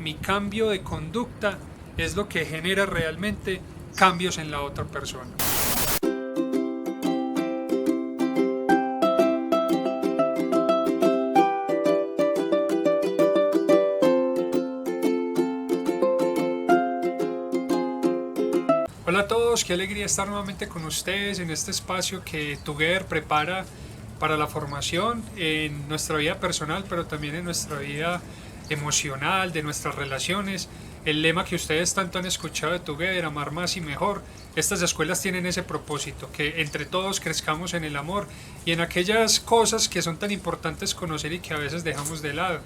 mi cambio de conducta es lo que genera realmente cambios en la otra persona. Hola a todos, qué alegría estar nuevamente con ustedes en este espacio que Together prepara para la formación en nuestra vida personal, pero también en nuestra vida emocional, de nuestras relaciones. El lema que ustedes tanto han escuchado de Together, amar más y mejor, estas escuelas tienen ese propósito, que entre todos crezcamos en el amor y en aquellas cosas que son tan importantes conocer y que a veces dejamos de lado.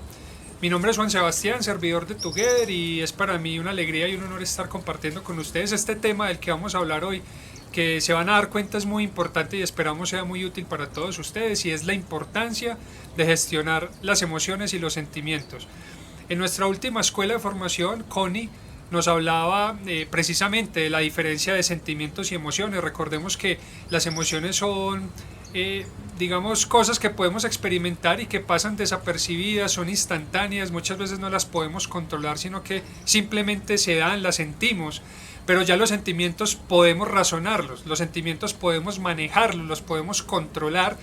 Mi nombre es Juan Sebastián, servidor de Together, y es para mí una alegría y un honor estar compartiendo con ustedes este tema del que vamos a hablar hoy, que se van a dar cuenta es muy importante y esperamos sea muy útil para todos ustedes, y es la importancia de gestionar las emociones y los sentimientos. En nuestra última escuela de formación, Connie nos hablaba precisamente de la diferencia de sentimientos y emociones. Recordemos que las emociones son digamos, cosas que podemos experimentar y que pasan desapercibidas, son instantáneas, muchas veces no las podemos controlar, sino que simplemente se dan, las sentimos. Pero ya los sentimientos podemos razonarlos, los sentimientos podemos manejarlos, los podemos controlar,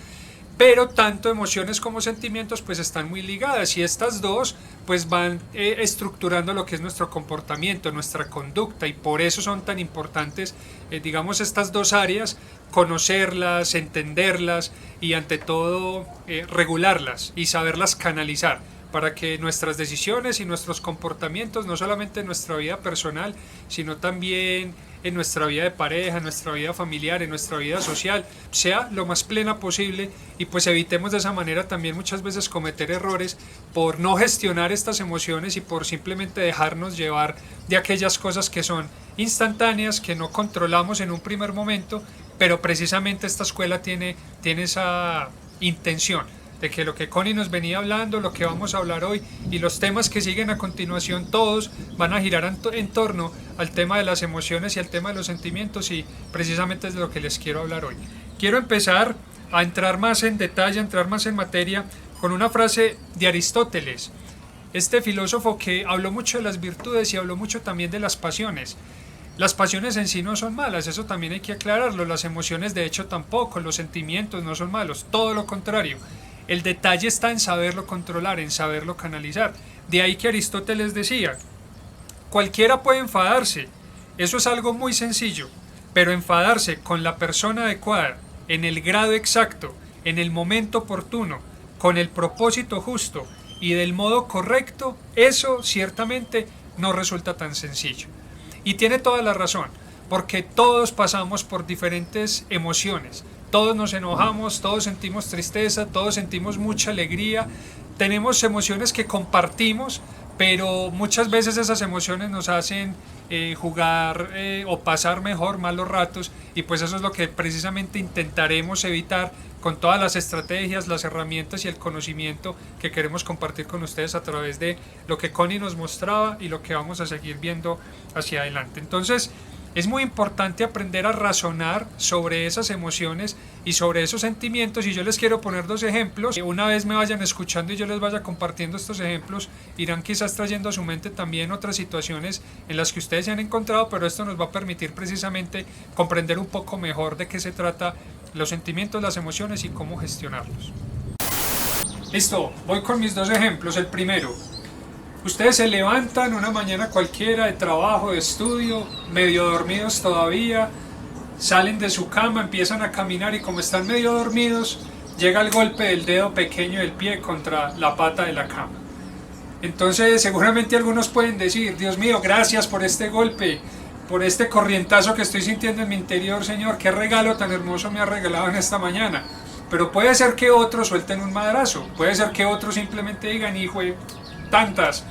pero tanto emociones como sentimientos pues están muy ligadas, y estas dos pues van estructurando lo que es nuestro comportamiento, nuestra conducta, y por eso son tan importantes digamos estas dos áreas, conocerlas, entenderlas y ante todo regularlas y saberlas canalizar para que nuestras decisiones y nuestros comportamientos, no solamente en nuestra vida personal, sino también en nuestra vida de pareja, en nuestra vida familiar, en nuestra vida social, sea lo más plena posible, y pues evitemos de esa manera también muchas veces cometer errores por no gestionar estas emociones y por simplemente dejarnos llevar de aquellas cosas que son instantáneas, que no controlamos en un primer momento, pero precisamente esta escuela tiene esa intención de que lo que Connie nos venía hablando, lo que vamos a hablar hoy y los temas que siguen a continuación, todos van a girar en torno al tema de las emociones y al tema de los sentimientos, y precisamente es de lo que les quiero hablar hoy. Quiero empezar a entrar más en detalle, a entrar más en materia con una frase de Aristóteles, este filósofo que habló mucho de las virtudes y habló mucho también de las pasiones. Las pasiones en sí no son malas, eso también hay que aclararlo, las emociones de hecho tampoco, los sentimientos no son malos, todo lo contrario. El detalle está en saberlo controlar, en saberlo canalizar. De ahí que Aristóteles decía, cualquiera puede enfadarse, eso es algo muy sencillo, pero enfadarse con la persona adecuada, en el grado exacto, en el momento oportuno, con el propósito justo y del modo correcto, eso ciertamente no resulta tan sencillo. Y tiene toda la razón, porque todos pasamos por diferentes emociones. Todos nos enojamos, todos sentimos tristeza, todos sentimos mucha alegría, tenemos emociones que compartimos, pero muchas veces esas emociones nos hacen jugar o pasar mejor malos ratos, y pues eso es lo que precisamente intentaremos evitar con todas las estrategias, las herramientas y el conocimiento que queremos compartir con ustedes a través de lo que Connie nos mostraba y lo que vamos a seguir viendo hacia adelante. Entonces, es muy importante aprender a razonar sobre esas emociones y sobre esos sentimientos, y yo les quiero poner dos ejemplos. Una vez me vayan escuchando y yo les vaya compartiendo estos ejemplos, irán quizás trayendo a su mente también otras situaciones en las que ustedes se han encontrado, pero esto nos va a permitir precisamente comprender un poco mejor de qué se trata los sentimientos, las emociones y cómo gestionarlos. Listo, voy con mis dos ejemplos. El primero: ustedes se levantan una mañana cualquiera de trabajo, de estudio, medio dormidos todavía, salen de su cama, empiezan a caminar y como están medio dormidos, llega el golpe del dedo pequeño del pie contra la pata de la cama. Entonces seguramente algunos pueden decir, Dios mío, gracias por este golpe, por este corrientazo que estoy sintiendo en mi interior, Señor, qué regalo tan hermoso me ha regalado en esta mañana. Pero puede ser que otros suelten un madrazo, puede ser que otros simplemente digan, hijo de tantas,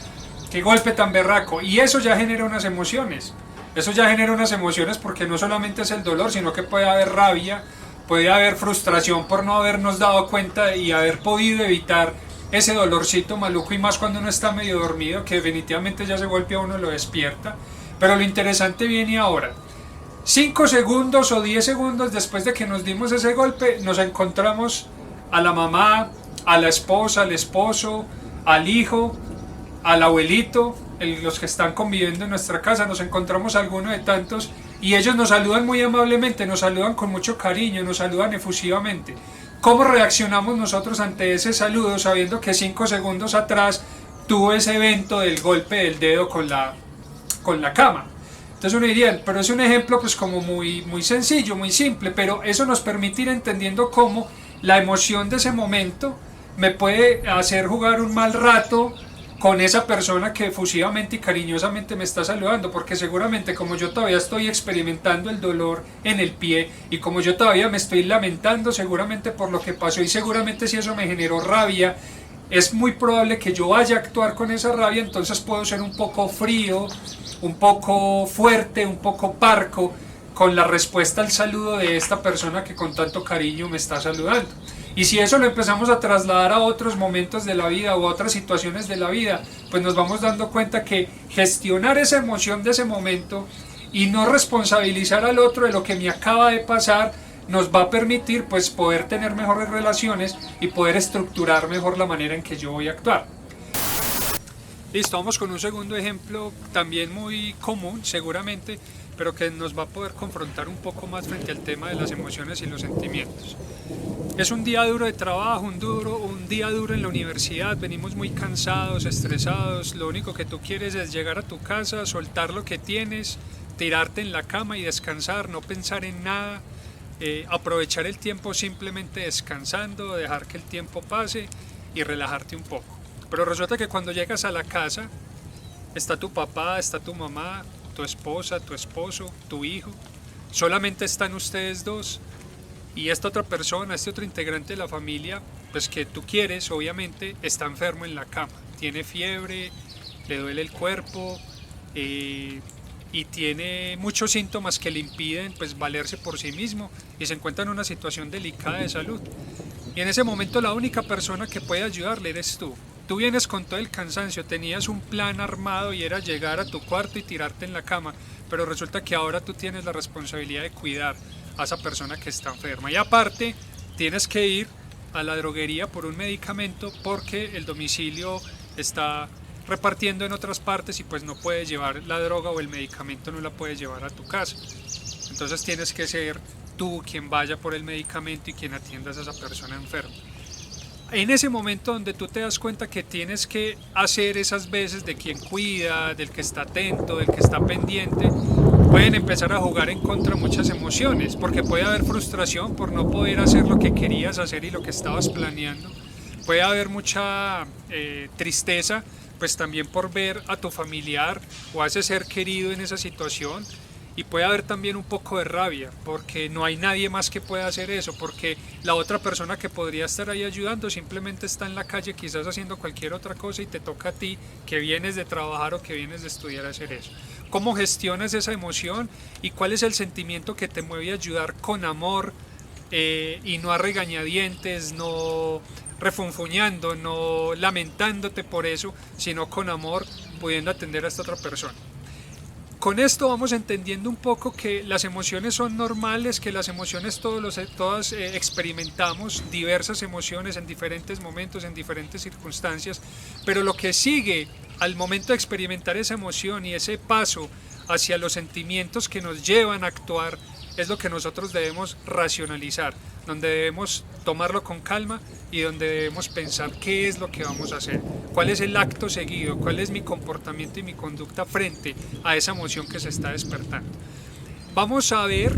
qué golpe tan berraco, y eso ya genera unas emociones. Eso ya genera unas emociones porque no solamente es el dolor, sino que puede haber rabia, puede haber frustración por no habernos dado cuenta y haber podido evitar ese dolorcito maluco, y más cuando uno está medio dormido, que definitivamente ya ese golpe a uno lo despierta. Pero lo interesante viene ahora. 5 segundos o 10 segundos después de que nos dimos ese golpe, nos encontramos a la mamá, a la esposa, al esposo, al hijo, al abuelito, los que están conviviendo en nuestra casa, nos encontramos algunos de tantos y ellos nos saludan muy amablemente, nos saludan con mucho cariño, nos saludan efusivamente. ¿Cómo reaccionamos nosotros ante ese saludo sabiendo que 5 segundos atrás tuvo ese evento del golpe del dedo con la cama? Entonces uno diría, pero es un ejemplo pues como muy sencillo, muy simple, pero eso nos permite ir entendiendo cómo la emoción de ese momento me puede hacer jugar un mal rato con esa persona que efusivamente y cariñosamente me está saludando, porque seguramente como yo todavía estoy experimentando el dolor en el pie y como yo todavía me estoy lamentando seguramente por lo que pasó y seguramente si eso me generó rabia, es muy probable que yo vaya a actuar con esa rabia, entonces puedo ser un poco frío, un poco fuerte, un poco parco con la respuesta al saludo de esta persona que con tanto cariño me está saludando. Y si eso lo empezamos a trasladar a otros momentos de la vida o a otras situaciones de la vida, pues nos vamos dando cuenta que gestionar esa emoción de ese momento y no responsabilizar al otro de lo que me acaba de pasar nos va a permitir pues poder tener mejores relaciones y poder estructurar mejor la manera en que yo voy a actuar. Listo, vamos con un segundo ejemplo también muy común seguramente, pero que nos va a poder confrontar un poco más frente al tema de las emociones y los sentimientos. Es un día duro de trabajo, un día duro en la universidad, venimos muy cansados, estresados, lo único que tú quieres es llegar a tu casa, soltar lo que tienes, tirarte en la cama y descansar, no pensar en nada, aprovechar el tiempo simplemente descansando, dejar que el tiempo pase y relajarte un poco. Pero resulta que cuando llegas a la casa, está tu papá, está tu mamá, tu esposa, tu esposo, tu hijo, solamente están ustedes dos. Y esta otra persona, este otro integrante de la familia, pues que tú quieres, obviamente, está enfermo en la cama. Tiene fiebre, le duele el cuerpo y tiene muchos síntomas que le impiden pues valerse por sí mismo y se encuentra en una situación delicada de salud. Y en ese momento la única persona que puede ayudarle eres tú. Tú vienes con todo el cansancio, tenías un plan armado y era llegar a tu cuarto y tirarte en la cama, pero resulta que ahora tú tienes la responsabilidad de cuidar a esa persona que está enferma. Y aparte, tienes que ir a la droguería por un medicamento porque el domicilio está repartiendo en otras partes y pues no puedes llevar la droga o el medicamento, no la puedes llevar a tu casa. Entonces tienes que ser tú quien vaya por el medicamento y quien atiendas a esa persona enferma. En ese momento donde tú te das cuenta que tienes que hacer esas veces de quien cuida, del que está atento, del que está pendiente, pueden empezar a jugar en contra muchas emociones, porque puede haber frustración por no poder hacer lo que querías hacer y lo que estabas planeando. Puede haber mucha tristeza, pues también por ver a tu familiar o a ese ser querido en esa situación. Y puede haber también un poco de rabia, porque no hay nadie más que pueda hacer eso, porque la otra persona que podría estar ahí ayudando simplemente está en la calle quizás haciendo cualquier otra cosa y te toca a ti que vienes de trabajar o que vienes de estudiar a hacer eso. ¿Cómo gestionas esa emoción y cuál es el sentimiento que te mueve a ayudar con amor y no a regañadientes, no refunfuñando, no lamentándote por eso, sino con amor pudiendo atender a esta otra persona? Con esto vamos entendiendo un poco que las emociones son normales, que las emociones todas experimentamos diversas emociones en diferentes momentos, en diferentes circunstancias, pero lo que sigue al momento de experimentar esa emoción y ese paso hacia los sentimientos que nos llevan a actuar es lo que nosotros debemos racionalizar, donde debemos tomarlo con calma y donde debemos pensar qué es lo que vamos a hacer, cuál es el acto seguido, cuál es mi comportamiento y mi conducta frente a esa emoción que se está despertando. Vamos a ver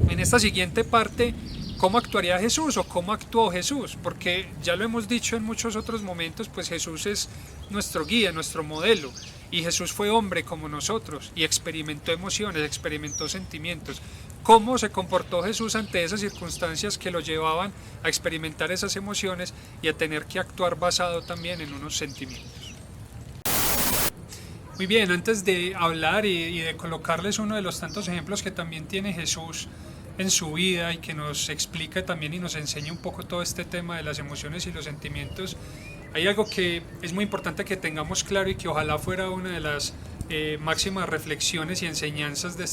en esta siguiente parte cómo actuaría Jesús o cómo actuó Jesús, porque ya lo hemos dicho en muchos otros momentos, pues Jesús es nuestro guía, nuestro modelo, y Jesús fue hombre como nosotros y experimentó emociones, experimentó sentimientos. ¿Cómo se comportó Jesús ante esas circunstancias que lo llevaban a experimentar esas emociones y a tener que actuar basado también en unos sentimientos? Muy bien, antes de hablar y de colocarles uno de los tantos ejemplos que también tiene Jesús en su vida y que nos explica también y nos enseña un poco todo este tema de las emociones y los sentimientos, hay algo que es muy importante que tengamos claro y que ojalá fuera una de las máximas reflexiones y enseñanzas de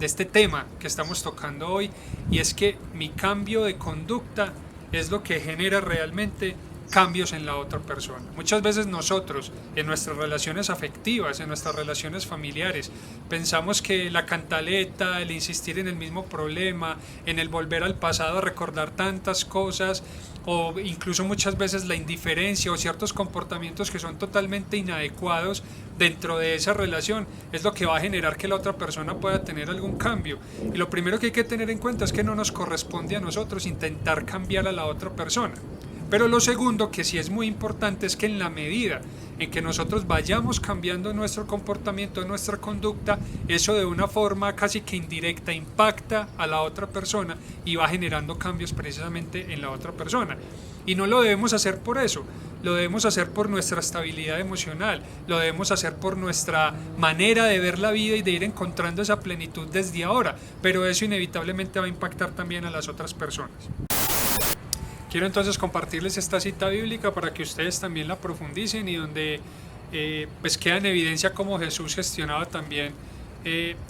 este tema que estamos tocando hoy, y es que mi cambio de conducta es lo que genera realmente cambios en la otra persona. Muchas veces nosotros, en nuestras relaciones afectivas, en nuestras relaciones familiares, pensamos que la cantaleta, el insistir en el mismo problema, en el volver al pasado a recordar tantas cosas, o incluso muchas veces la indiferencia o ciertos comportamientos que son totalmente inadecuados dentro de esa relación, es lo que va a generar que la otra persona pueda tener algún cambio. Y lo primero que hay que tener en cuenta es que no nos corresponde a nosotros intentar cambiar a la otra persona. Pero lo segundo, que sí es muy importante, es que en la medida en que nosotros vayamos cambiando nuestro comportamiento, nuestra conducta, eso de una forma casi que indirecta impacta a la otra persona y va generando cambios precisamente en la otra persona. Y no lo debemos hacer por eso, lo debemos hacer por nuestra estabilidad emocional, lo debemos hacer por nuestra manera de ver la vida y de ir encontrando esa plenitud desde ahora, pero eso inevitablemente va a impactar también a las otras personas. Quiero entonces compartirles esta cita bíblica para que ustedes también la profundicen y donde pues queda en evidencia cómo Jesús gestionaba también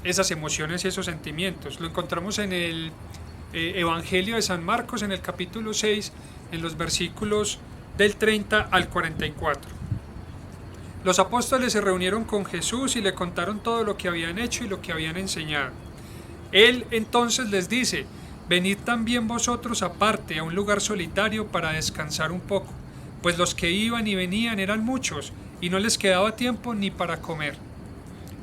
esas emociones y esos sentimientos. Lo encontramos en el Evangelio de San Marcos, en el capítulo 6, en los versículos del 30 al 44. Los apóstoles se reunieron con Jesús y le contaron todo lo que habían hecho y lo que habían enseñado. Él entonces les dice: venid también vosotros aparte a un lugar solitario para descansar un poco, pues los que iban y venían eran muchos, y no les quedaba tiempo ni para comer.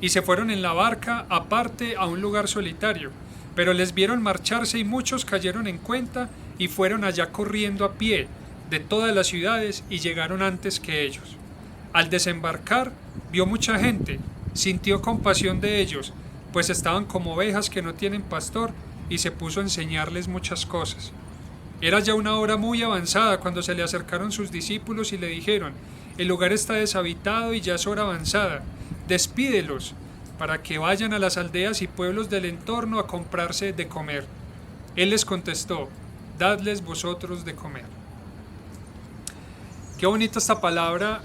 Y se fueron en la barca aparte a un lugar solitario, pero les vieron marcharse y muchos cayeron en cuenta y fueron allá corriendo a pie de todas las ciudades y llegaron antes que ellos. Al desembarcar, vio mucha gente, sintió compasión de ellos, pues estaban como ovejas que no tienen pastor, y se puso a enseñarles muchas cosas. Era ya una hora muy avanzada cuando se le acercaron sus discípulos y le dijeron: el lugar está deshabitado y ya es hora avanzada, despídelos para que vayan a las aldeas y pueblos del entorno a comprarse de comer. Él les contestó: dadles vosotros de comer. Qué bonita esta palabra,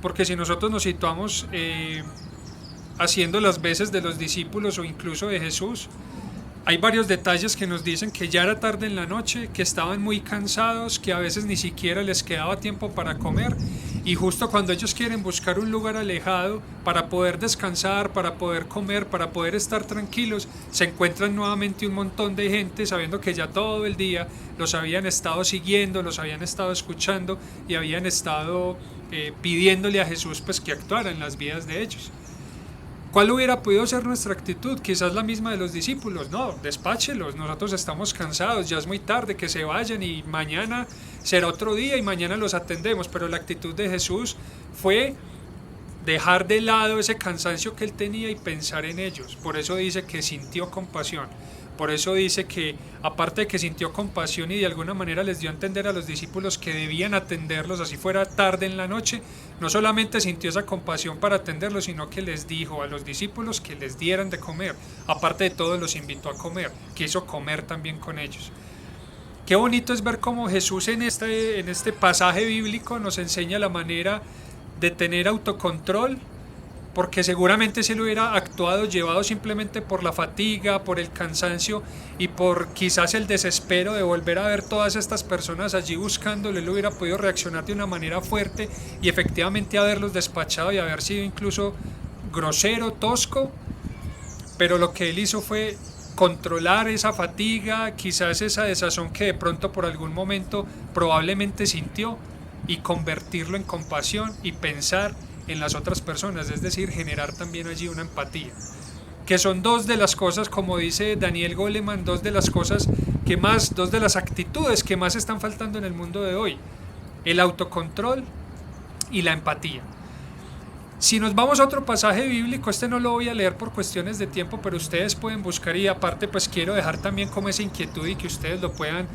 porque si nosotros nos situamos haciendo las veces de los discípulos o incluso de Jesús, hay varios detalles que nos dicen que ya era tarde en la noche, que estaban muy cansados, que a veces ni siquiera les quedaba tiempo para comer, y justo cuando ellos quieren buscar un lugar alejado para poder descansar, para poder comer, para poder estar tranquilos, se encuentran nuevamente un montón de gente sabiendo que ya todo el día los habían estado siguiendo, los habían estado escuchando y habían estado pidiéndole a Jesús pues que actuara en las vidas de ellos. ¿Cuál hubiera podido ser nuestra actitud? Quizás la misma de los discípulos. No, despáchelos, nosotros estamos cansados, ya es muy tarde, que se vayan y mañana será otro día y mañana los atendemos. Pero la actitud de Jesús fue dejar de lado ese cansancio que él tenía y pensar en ellos. Por eso dice que sintió compasión. Por eso dice que, aparte de que sintió compasión y de alguna manera les dio a entender a los discípulos que debían atenderlos, así fuera tarde en la noche, no solamente sintió esa compasión para atenderlos, sino que les dijo a los discípulos que les dieran de comer. Aparte de todo, los invitó a comer, quiso comer también con ellos. Qué bonito es ver cómo Jesús en este pasaje bíblico nos enseña la manera de tener autocontrol, porque seguramente si él hubiera actuado llevado simplemente por la fatiga, por el cansancio y por quizás el desespero de volver a ver todas estas personas allí buscándolo, él hubiera podido reaccionar de una manera fuerte y efectivamente haberlos despachado y haber sido incluso grosero, tosco, pero lo que él hizo fue controlar esa fatiga, quizás esa desazón que de pronto por algún momento probablemente sintió, y convertirlo en compasión y pensar en las otras personas, es decir, generar también allí una empatía, que son dos de las cosas, como dice Daniel Goleman, dos de las actitudes que más están faltando en el mundo de hoy: el autocontrol y la empatía. Si nos vamos a otro pasaje bíblico, no lo voy a leer por cuestiones de tiempo, pero ustedes pueden buscar, y aparte pues quiero dejar también como esa inquietud y que ustedes lo puedan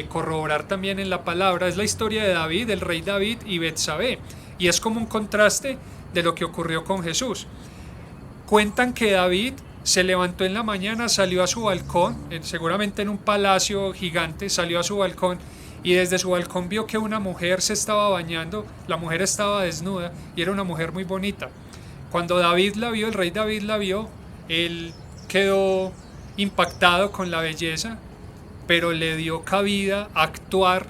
corroborar también en la palabra. Es la historia de David, el rey David y Betsabé, y es como un contraste de lo que ocurrió con Jesús. Cuentan que David se levantó en la mañana, salió a su balcón, seguramente en un palacio gigante, salió a su balcón y desde su balcón vio que una mujer se estaba bañando. La mujer estaba desnuda y era una mujer muy bonita. Cuando David la vio, el rey David la vio, él quedó impactado con la belleza, pero le dio cabida a actuar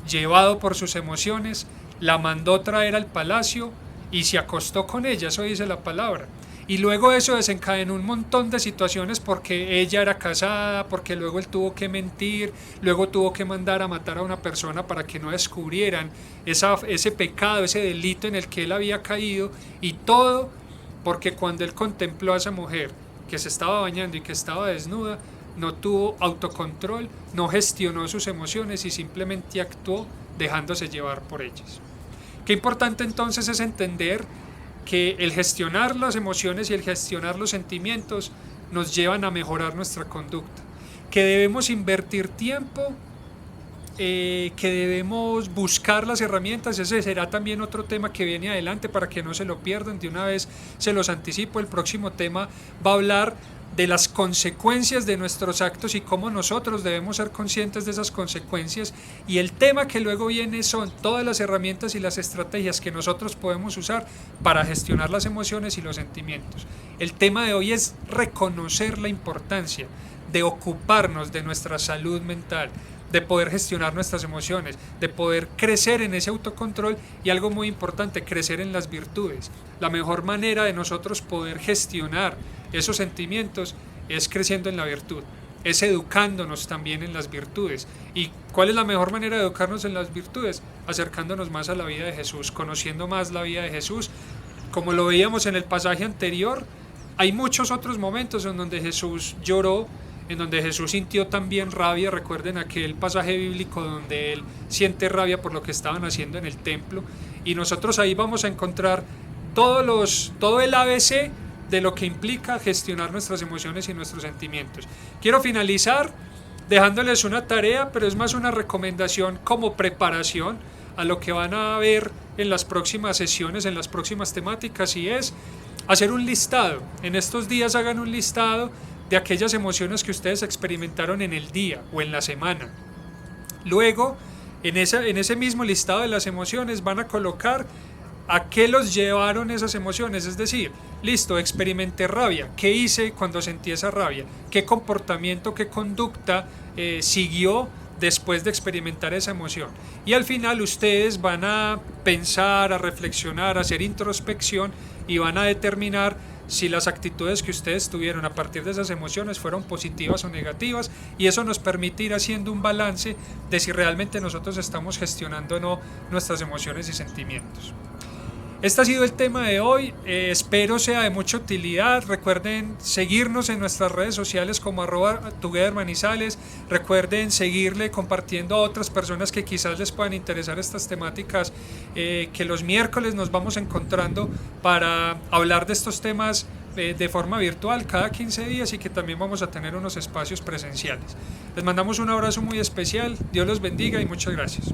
llevado por sus emociones, la mandó traer al palacio y se acostó con ella, eso dice la palabra. Y luego eso desencadenó un montón de situaciones porque ella era casada, porque luego él tuvo que mentir, luego tuvo que mandar a matar a una persona para que no descubrieran ese pecado, ese delito en el que él había caído, y todo porque cuando él contempló a esa mujer que se estaba bañando y que estaba desnuda, no tuvo autocontrol, no gestionó sus emociones y simplemente actuó dejándose llevar por ellas. Qué importante entonces es entender que el gestionar las emociones y el gestionar los sentimientos nos llevan a mejorar nuestra conducta, que debemos invertir tiempo, que debemos buscar las herramientas. Ese será también otro tema que viene adelante para que no se lo pierdan. De una vez se los anticipo, el próximo tema va a hablar de las consecuencias de nuestros actos y cómo nosotros debemos ser conscientes de esas consecuencias, y el tema que luego viene son todas las herramientas y las estrategias que nosotros podemos usar para gestionar las emociones y los sentimientos. El tema de hoy es reconocer la importancia de ocuparnos de nuestra salud mental, de poder gestionar nuestras emociones, de poder crecer en ese autocontrol y, algo muy importante, crecer en las virtudes. La mejor manera de nosotros poder gestionar esos sentimientos es creciendo en la virtud, es educándonos también en las virtudes. ¿Y cuál es la mejor manera de educarnos en las virtudes? Acercándonos más a la vida de Jesús, conociendo más la vida de Jesús. Como lo veíamos en el pasaje anterior, hay muchos otros momentos en donde Jesús lloró, en donde Jesús sintió también rabia. Recuerden aquel pasaje bíblico donde él siente rabia por lo que estaban haciendo en el templo, y nosotros ahí vamos a encontrar todo el ABC de lo que implica gestionar nuestras emociones y nuestros sentimientos. Quiero finalizar dejándoles una tarea, pero es más una recomendación como preparación a lo que van a ver en las próximas sesiones, en las próximas temáticas, y es hacer un listado. En estos días hagan un listado de aquellas emociones que ustedes experimentaron en el día o en la semana. Luego, en ese mismo listado de las emociones van a colocar a qué los llevaron esas emociones. Es decir, listo, experimenté rabia, ¿qué hice cuando sentí esa rabia? ¿Qué comportamiento, qué conducta siguió después de experimentar esa emoción? Y al final ustedes van a pensar, a reflexionar, a hacer introspección y van a determinar si las actitudes que ustedes tuvieron a partir de esas emociones fueron positivas o negativas, y eso nos permite ir haciendo un balance de si realmente nosotros estamos gestionando o no nuestras emociones y sentimientos. Este ha sido el tema de hoy, espero sea de mucha utilidad. Recuerden seguirnos en nuestras redes sociales como @togethermanizales, recuerden seguirle compartiendo a otras personas que quizás les puedan interesar estas temáticas, que los miércoles nos vamos encontrando para hablar de estos temas de forma virtual cada 15 días, y que también vamos a tener unos espacios presenciales. Les mandamos un abrazo muy especial, Dios los bendiga y muchas gracias.